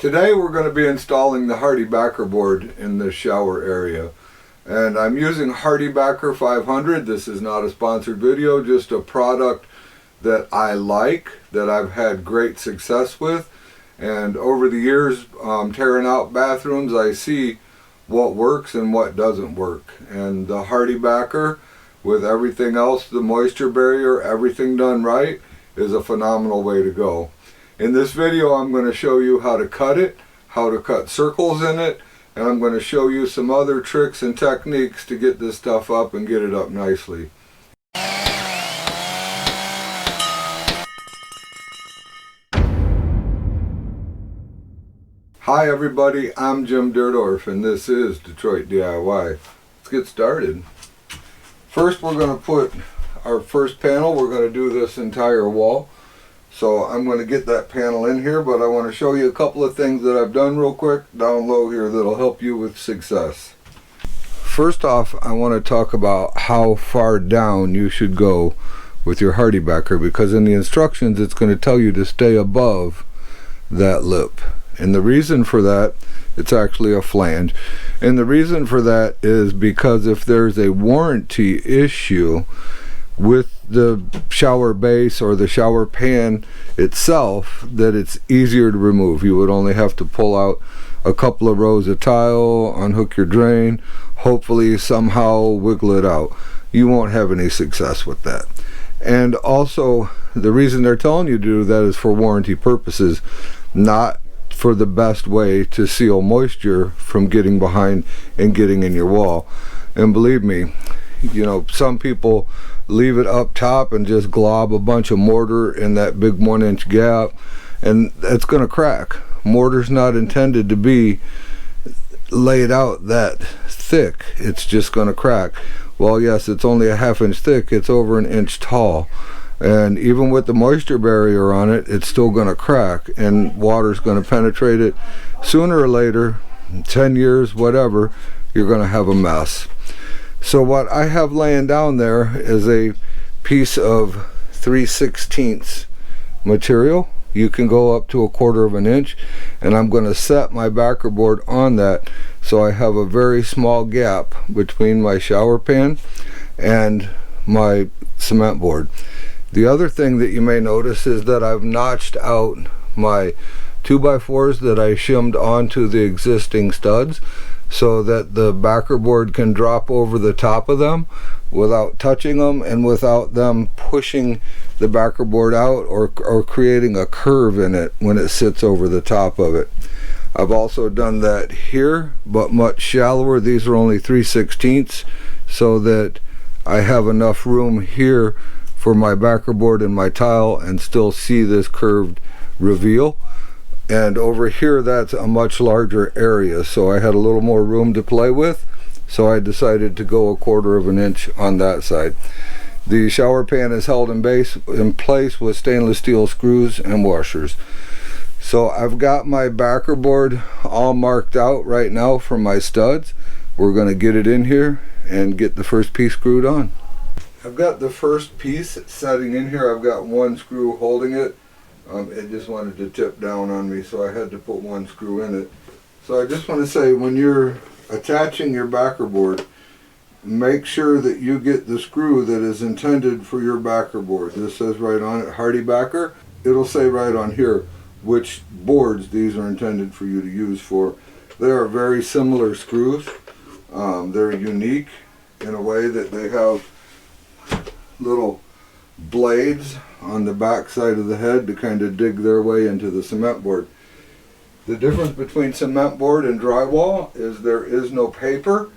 Today we're going to be installing the Hardie backer board in the shower area. And I'm using Hardie Backer 500. This is not a sponsored video, just a product that I like, that I've had great success with. And over the years, tearing out bathrooms, I see what works and what doesn't work. And the Hardie Backer, with everything else, the moisture barrier, everything done right, is a phenomenal way to go. In this video, I'm going to show you how to cut it, how to cut circles in it, and I'm going to show you some other tricks and techniques to get this stuff up and get it up nicely. Hi everybody, I'm Jim Dirdorf and this is Detroit DIY. Let's get started. First we're going to put our first panel. We're going to do this entire wall. So I'm going to get that panel in here, but I want to show you a couple of things that I've done real quick down low here that'll help you with success. First off, I want to talk about how far down you should go with your Hardie backer, because in the instructions it's going to tell you to stay above that lip. And the reason for that, it's actually a flange. And the reason for that is because if there's a warranty issue with the shower base or the shower pan itself, that it's easier to remove. You would only have to pull out a couple of rows of tile, unhook your drain, hopefully somehow wiggle it out. You won't have any success with that. And also, the reason they're telling you to do that is for warranty purposes, not for the best way to seal moisture from getting behind and getting in your wall. And believe me, you know, some people leave it up top and just glob a bunch of mortar in that big 1-inch gap, and it's going to crack. Mortar's not intended to be laid out that thick. It's just going to crack. Well, yes, it's only a 1/2 inch thick. It's over 1 inch tall, and even with the moisture barrier on it, it's still going to crack, and water's going to penetrate it. Sooner or later, 10 years, whatever, you're going to have a mess. So what I have laying down there is a piece of 3/16 material. You can go up to 1/4 inch, and I'm going to set my backer board on that so I have a very small gap between my shower pan and my cement board. The other thing that you may notice is that I've notched out my 2x4s that I shimmed onto the existing studs, so that the backer board can drop over the top of them without touching them and without them pushing the backer board out or creating a curve in it when it sits over the top of it. I've also done that here, but much shallower. These are only 3/16, so that I have enough room here for my backer board and my tile and still see this curved reveal. And over here, that's a much larger area, so I had a little more room to play with, so I decided to go 1/4 inch on that side. The shower pan is held in place with stainless steel screws and washers. So I've got my backer board all marked out right now for my studs. We're going to get it in here and get the first piece screwed on. I've got the first piece setting in here. I've got one screw holding it. It just wanted to tip down on me, so I had to put one screw in it. So I just want to say, when you're attaching your backer board, make sure that you get the screw that is intended for your backer board. This says right on it, Hardie Backer. It'll say right on here which boards these are intended for you to use for. They are very similar screws. They're unique in a way that they have little blades on the back side of the head to kind of dig their way into the cement board. The difference between cement board and drywall is there is no paper,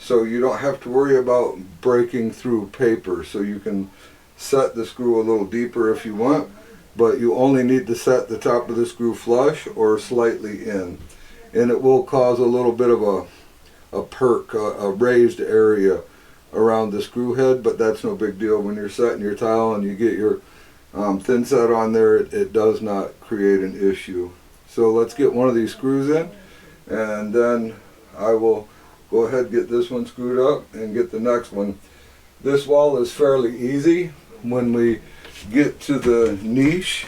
so you don't have to worry about breaking through paper. So you can set the screw a little deeper if you want, but you only need to set the top of the screw flush or slightly in, and it will cause a little bit of a perk, a raised area around the screw head, but that's no big deal. When you're setting your tile and you get your thin set on there, it does not create an issue. So let's get one of these screws in, and then I will go ahead and get this one screwed up and get the next one. This wall is fairly easy. When we get to the niche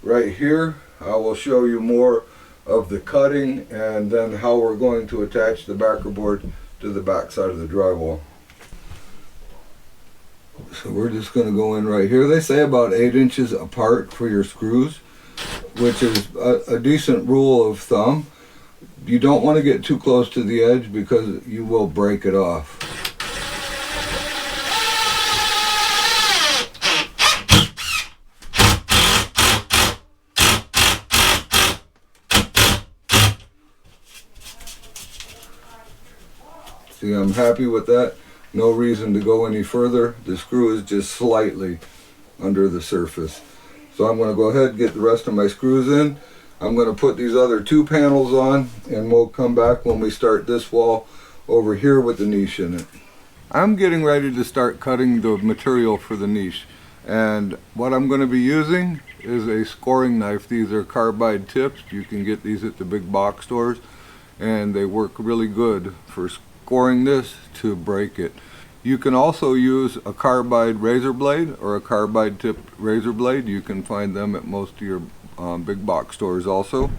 right here, I will show you more of the cutting and then how we're going to attach the backer board to the back side of the drywall. So we're just going to go in right here. They say about 8 inches apart for your screws, which is a decent rule of thumb. You don't want to get too close to the edge because you will break it off. See, I'm happy with that. No reason to go any further. The screw is just slightly under the surface. So I'm going to go ahead and get the rest of my screws in. I'm going to put these other 2 panels on and we'll come back when we start this wall over here with the niche in it. I'm getting ready to start cutting the material for the niche. And what I'm going to be using is a scoring knife. These are carbide tips. You can get these at the big box stores and they work really good for scoring this to break it. You can also use a carbide razor blade or a carbide tipped razor blade. You can find them at most of your big box stores also.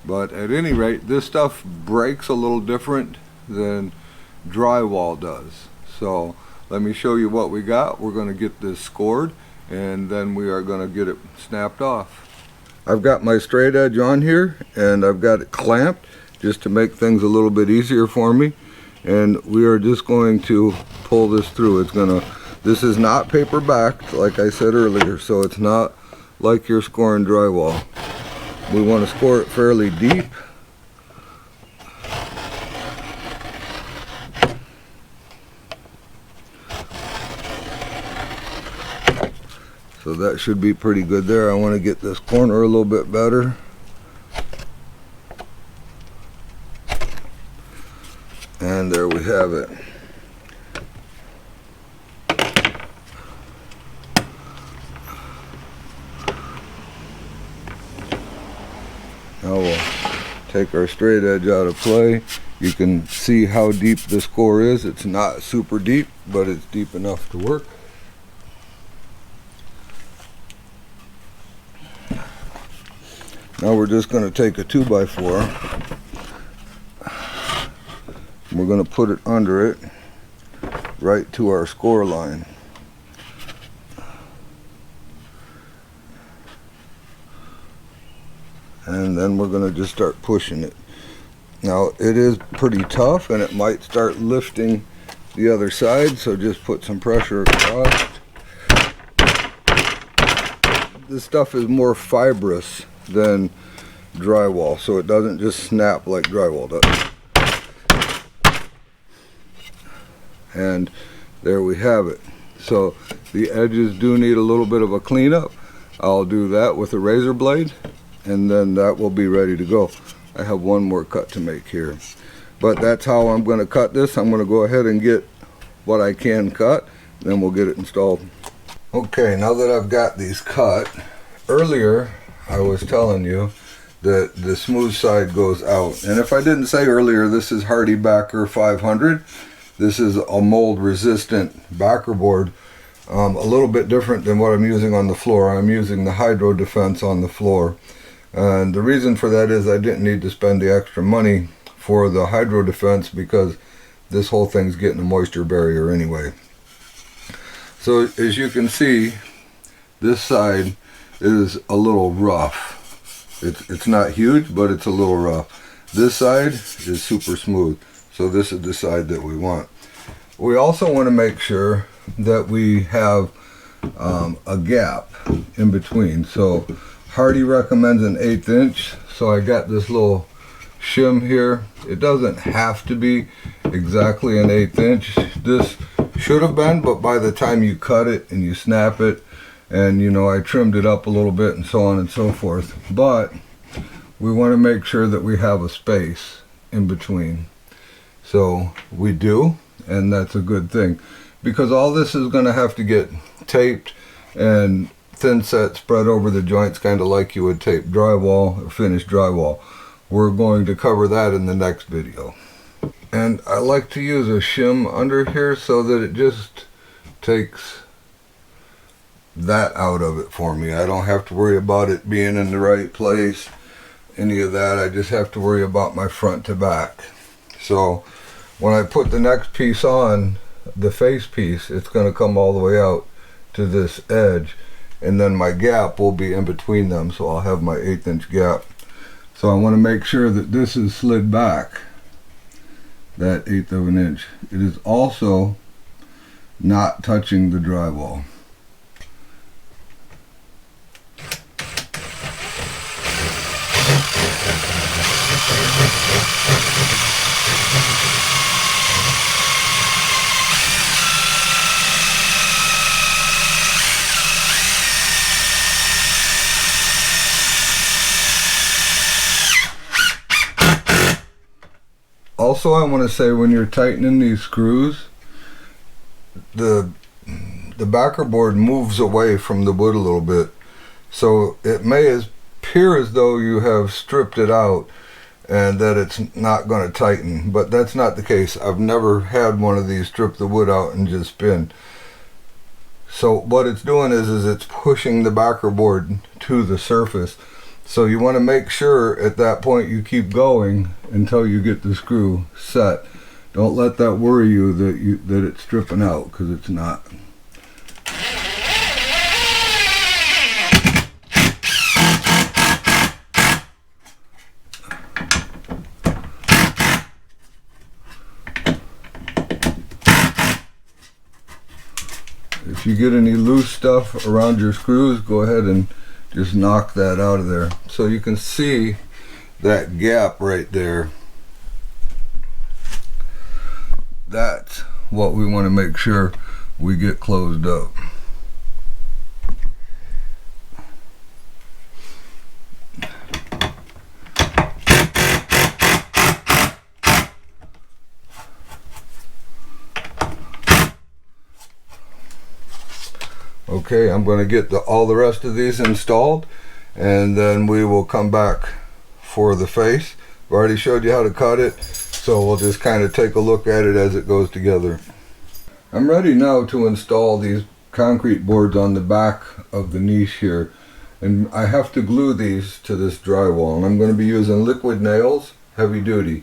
But at any rate, this stuff breaks a little different than drywall does. So let me show you what we got. We're going to get this scored and then we are going to get it snapped off. I've got my straight edge on here and I've got it clamped just to make things a little bit easier for me. And we are just going to pull this through. This is not paper backed like I said earlier, so it's not like you're scoring drywall. We want to score it fairly deep. So that should be pretty good there. I want to get this corner a little bit better. And there we have it. Now we'll take our straight edge out of play. You can see how deep the score is. It's not super deep, but it's deep enough to work. Now we're just going to take a 2x4. We're going to put it under it right to our score line. And then we're going to just start pushing it. Now it is pretty tough and it might start lifting the other side, so just put some pressure across. This stuff is more fibrous than drywall, so it doesn't just snap like drywall does. And there we have it. So the edges do need a little bit of a cleanup. I'll do that with a razor blade and then that will be ready to go. I have one more cut to make here, but that's how I'm going to cut this. I'm going to go ahead and get what I can cut, then we'll get it installed. Okay, now that I've got these cut, earlier I was telling you that the smooth side goes out, and if I didn't say earlier, this is Hardie Backer 500. This is a mold resistant backer board, a little bit different than what I'm using on the floor. I'm using the Hydro Defense on the floor, and the reason for that is I didn't need to spend the extra money for the Hydro Defense because this whole thing's getting a moisture barrier anyway. So as you can see, this side is a little rough. It's not huge, but it's a little rough. This side is super smooth. So this is the side that we want. We also want to make sure that we have a gap in between. So Hardie recommends an 1/8 inch. So I got this little shim here. It doesn't have to be exactly an 1/8 inch. This should have been, but by the time you cut it and you snap it, and you know, I trimmed it up a little bit and so on and so forth. But we want to make sure that we have a space in between. So we do, and that's a good thing, because all this is going to have to get taped and thin set spread over the joints, kind of like you would tape drywall or finished drywall. We're going to cover that in the next video. And I like to use a shim under here so that it just takes that out of it for me. I don't have to worry about it being in the right place any of that. I just have to worry about my front to back. So when I put the next piece on, the face piece, it's going to come all the way out to this edge, and then my gap will be in between them, so I'll have my 1/8 inch gap. So I want to make sure that this is slid back that 1/8 of an inch. It is also not touching the drywall. Also, I want to say, when you're tightening these screws, the backer board moves away from the wood a little bit, so it may appear as though you have stripped it out and that it's not going to tighten, but that's not the case. I've never had one of these strip the wood out and just spin. So what it's doing is it's pushing the backer board to the surface. So you want to make sure at that point you keep going until you get the screw set. Don't let that worry you that it's stripping out, because it's not. If you get any loose stuff around your screws, go ahead and just knock that out of there. So you can see that gap right there. That's what we want to make sure we get closed up. Okay, I'm going to get all the rest of these installed, and then we will come back for the face. I've already showed you how to cut it, so we'll just kind of take a look at it as it goes together. I'm ready now to install these concrete boards on the back of the niche here, and I have to glue these to this drywall, and I'm going to be using liquid nails, heavy duty.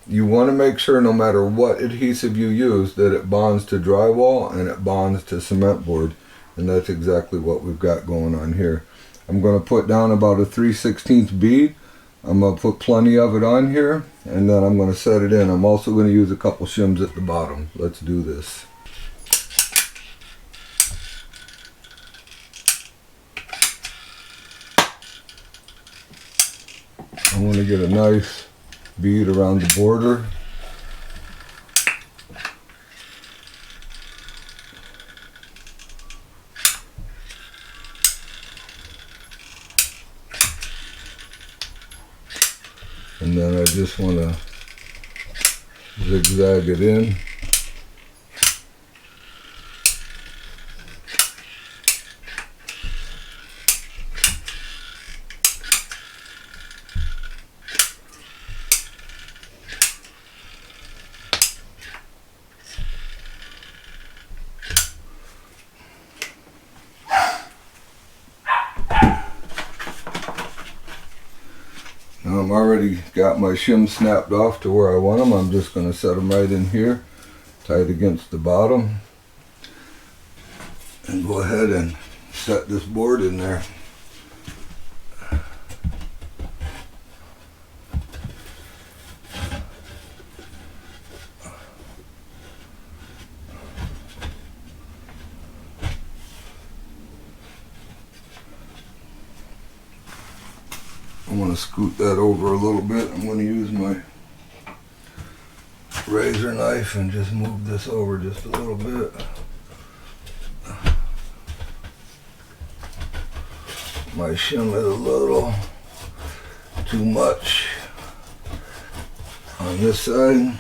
You want to make sure, no matter what adhesive you use, that it bonds to drywall and it bonds to cement board. And that's exactly what we've got going on here. I'm going to put down about a 3/16 bead. I'm going to put plenty of it on here, and then I'm going to set it in. I'm also going to use a couple shims at the bottom. Let's do this. I want to get a nice bead around the border. And then I just want to zigzag it in. Now I'm already got my shims snapped off to where I want them. I'm just going to set them right in here, tight against the bottom, and go ahead and set this board in there. I'm going to scoot that over a little bit. I'm going to use my razor knife and just move this over just a little bit. My shim is a little too much on this side.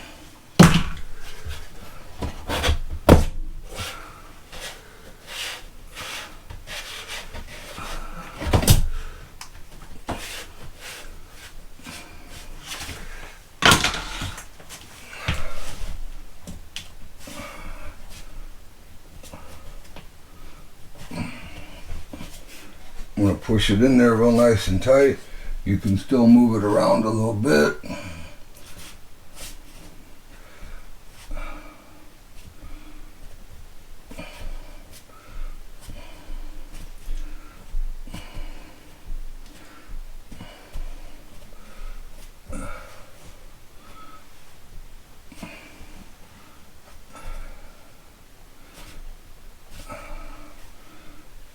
I'm going to push it in there real nice and tight, You can still move it around a little bit.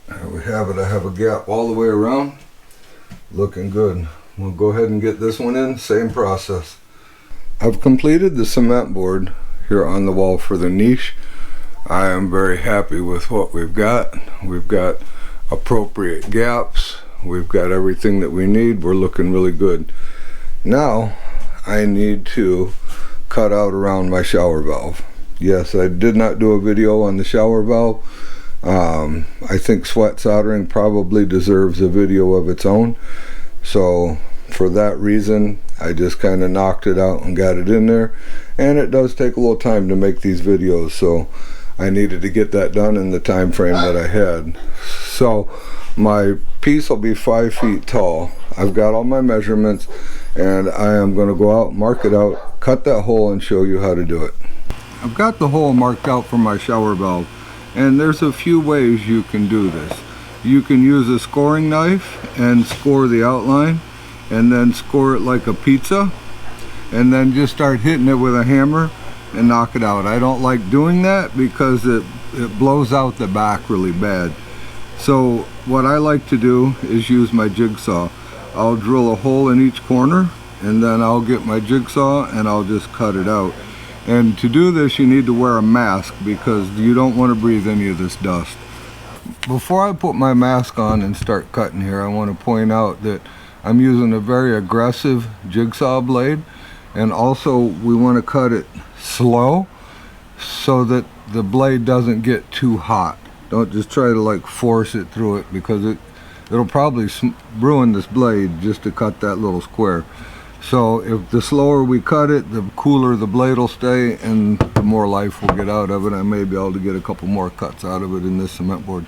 There we have it. I have a gap all the way around. Looking good. We'll go ahead and get this one in. Same process. I've completed the cement board here on the wall for the niche. I am very happy with what we've got. We've got appropriate gaps. We've got everything that we need. We're looking really good. Now I need to cut out around my shower valve. Yes, I did not do a video on the shower valve. I think sweat soldering probably deserves a video of its own. So for that reason, I just kind of knocked it out and got it in there. And it does take a little time to make these videos, so I needed to get that done in the time frame that I had. So my piece will be 5 feet tall. I've got all my measurements, and I am going to go out, mark it out, cut that hole, and show you how to do it. I've got the hole marked out for my shower valve, and there's a few ways you can do this. You can use a scoring knife and score the outline, and then score it like a pizza, and then just start hitting it with a hammer and knock it out. I don't like doing that because it blows out the back really bad. So what I like to do is use my jigsaw. I'll drill a hole in each corner, and then I'll get my jigsaw and I'll just cut it out. And to do this, you need to wear a mask because you don't want to breathe any of this dust. Before I put my mask on and start cutting here, I want to point out that I'm using a very aggressive jigsaw blade, and also we want to cut it slow so that the blade doesn't get too hot. Don't just try to like force it through it, because it'll probably ruin this blade just to cut that little square. So if the slower we cut it, the cooler the blade will stay, and the more life we'll get out of it. I may be able to get a couple more cuts out of it in this cement board.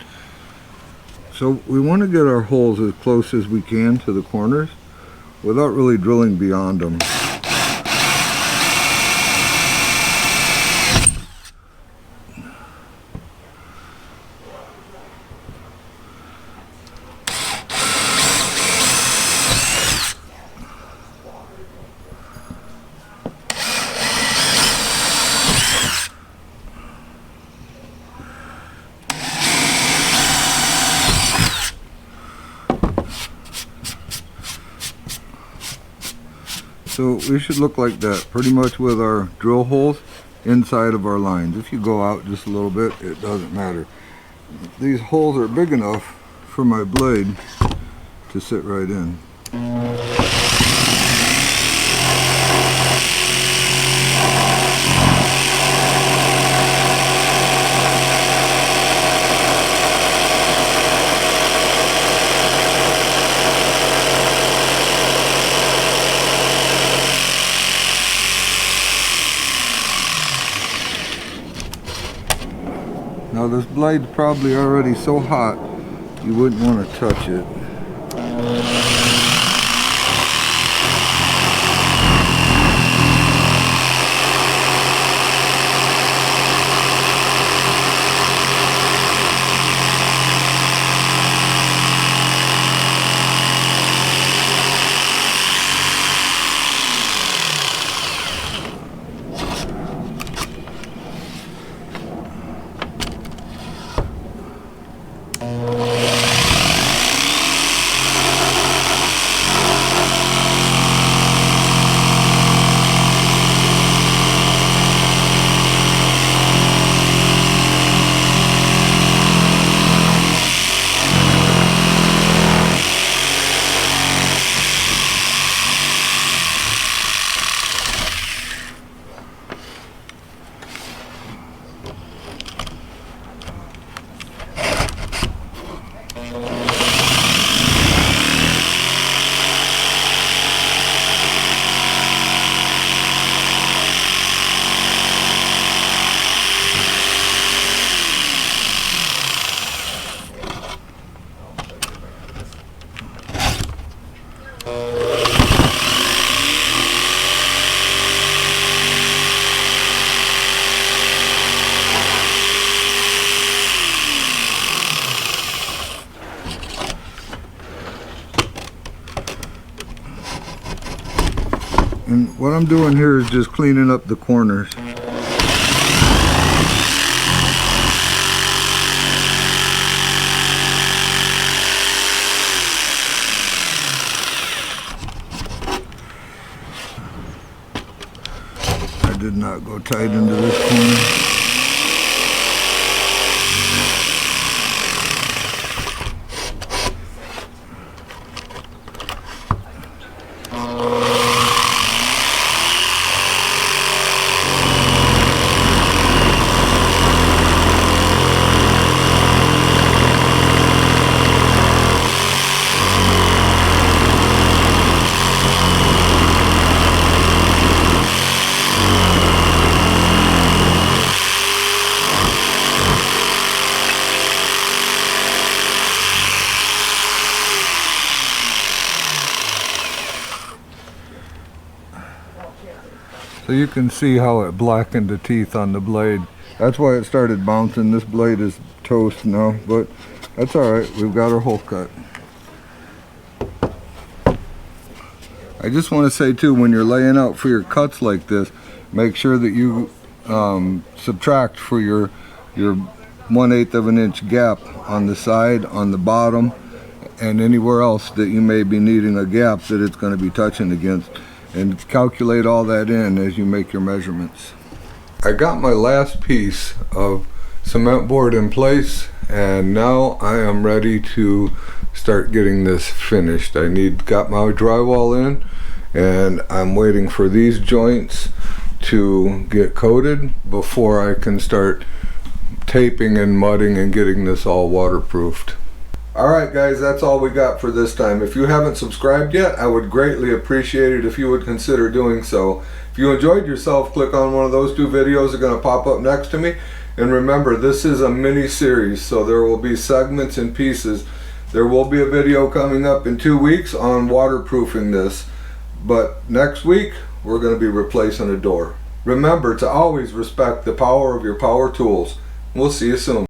So we want to get our holes as close as we can to the corners without really drilling beyond them. So we should look like that, pretty much with our drill holes inside of our lines. If you go out just a little bit, it doesn't matter. These holes are big enough for my blade to sit right in. Now this blade's probably already so hot you wouldn't want to touch it. And what I'm doing here is just cleaning up the corners. I did not go tight into this corner. So you can see how it blackened the teeth on the blade. That's why it started bouncing. This blade is toast now, but that's alright. We've got our hole cut. I just want to say too, when you're laying out for your cuts like this, make sure that you subtract for your 1/8 of an inch gap on the side, on the bottom, and anywhere else that you may be needing a gap that it's going to be touching against. And calculate all that in as you make your measurements. I got my last piece of cement board in place, and now I am ready to start getting this finished. Got my drywall in, and I'm waiting for these joints to get coated before I can start taping and mudding and getting this all waterproofed. Alright guys, that's all we got for this time. If you haven't subscribed yet, I would greatly appreciate it if you would consider doing so. If you enjoyed yourself, click on one of those two videos that are going to pop up next to me. And remember, this is a mini series, so there will be segments and pieces. There will be a video coming up in 2 weeks on waterproofing this. But next week, we're going to be replacing a door. Remember to always respect the power of your power tools. We'll see you soon.